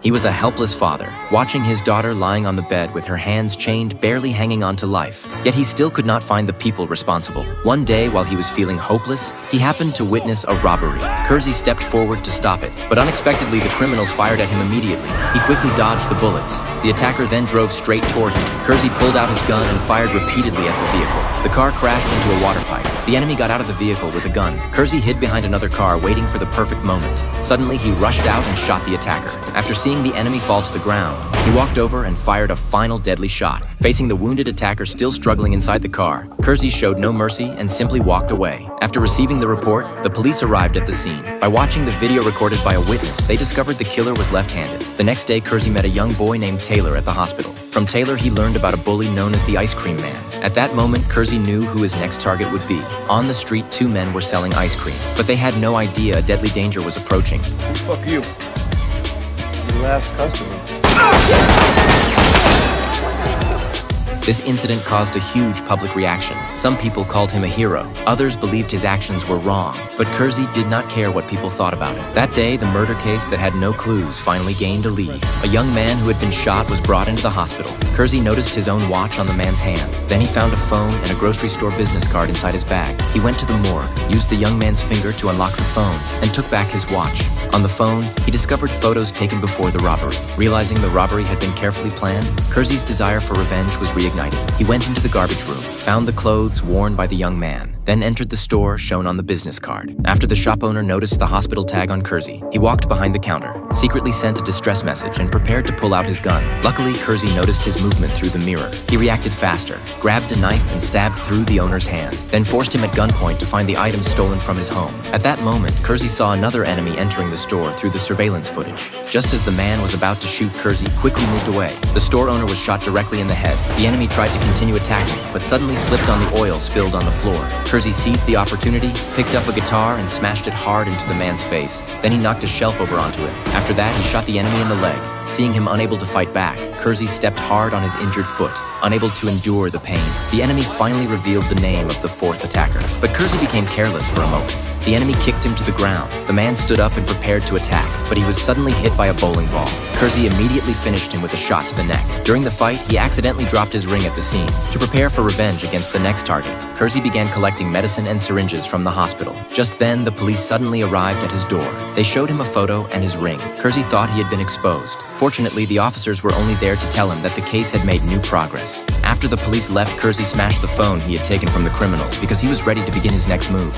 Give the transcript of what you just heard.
He was a helpless father, watching his daughter lying on the bed with her hands chained, barely hanging on to life. Yet he still could not find the people responsible. One day, while he was feeling hopeless, he happened to witness a robbery. Kersey stepped forward to stop it, but unexpectedly the criminals fired at him immediately. He quickly dodged the bullets. The attacker then drove straight toward him. Kersey pulled out his gun and fired repeatedly at the vehicle. The car crashed into a water pipe. The enemy got out of the vehicle with a gun. Kersey hid behind another car, waiting for the perfect moment. Suddenly, he rushed out and shot the attacker. After seeing the enemy fall to the ground, he walked over and fired a final deadly shot. Facing the wounded attacker still struggling inside the car, Kersey showed no mercy and simply walked away. After receiving the report, the police arrived at the scene. By watching the video recorded by a witness, they discovered the killer was left-handed. The next day, Kersey met a young boy named Taylor at the hospital. From Taylor, he learned about a bully known as the Ice Cream Man. At that moment, Kersey knew who his next target would be. On the street, two men were selling ice cream, but they had no idea a deadly danger was approaching. Fuck you. Your last customer. This incident caused a huge public reaction. Some people called him a hero. Others believed his actions were wrong. But Kersey did not care what people thought about him. That day, the murder case that had no clues finally gained a lead. A young man who had been shot was brought into the hospital. Kersey noticed his own watch on the man's hand. Then he found a phone and a grocery store business card inside his bag. He went to the morgue, used the young man's finger to unlock the phone, and took back his watch. On the phone, he discovered photos taken before the robbery. Realizing the robbery had been carefully planned, Kersey's desire for revenge was reignited. He went into the garbage room, found the clothes worn by the young man, then entered the store shown on the business card. After the shop owner noticed the hospital tag on Kersey, he walked behind the counter, secretly sent a distress message, and prepared to pull out his gun. Luckily, Kersey noticed his movement through the mirror. He reacted faster, grabbed a knife and stabbed through the owner's hand, then forced him at gunpoint to find the items stolen from his home. At that moment, Kersey saw another enemy entering the store through the surveillance footage. Just as the man was about to shoot, Kersey quickly moved away. The store owner was shot directly in the head. The enemy tried to continue attacking, but suddenly slipped on the oil spilled on the floor. Kersey seized the opportunity, picked up a guitar, and smashed it hard into the man's face. Then he knocked a shelf over onto it. After that, he shot the enemy in the leg. Seeing him unable to fight back, Kersey stepped hard on his injured foot, unable to endure the pain. The enemy finally revealed the name of the fourth attacker, but Kersey became careless for a moment. The enemy kicked him to the ground. The man stood up and prepared to attack, but he was suddenly hit by a bowling ball. Kersey immediately finished him with a shot to the neck. During the fight, he accidentally dropped his ring at the scene. To prepare for revenge against the next target, Kersey began collecting medicine and syringes from the hospital. Just then, the police suddenly arrived at his door. They showed him a photo and his ring. Kersey thought he had been exposed. Fortunately, the officers were only there to tell him that the case had made new progress. After the police left, Kersey smashed the phone he had taken from the criminals because he was ready to begin his next move.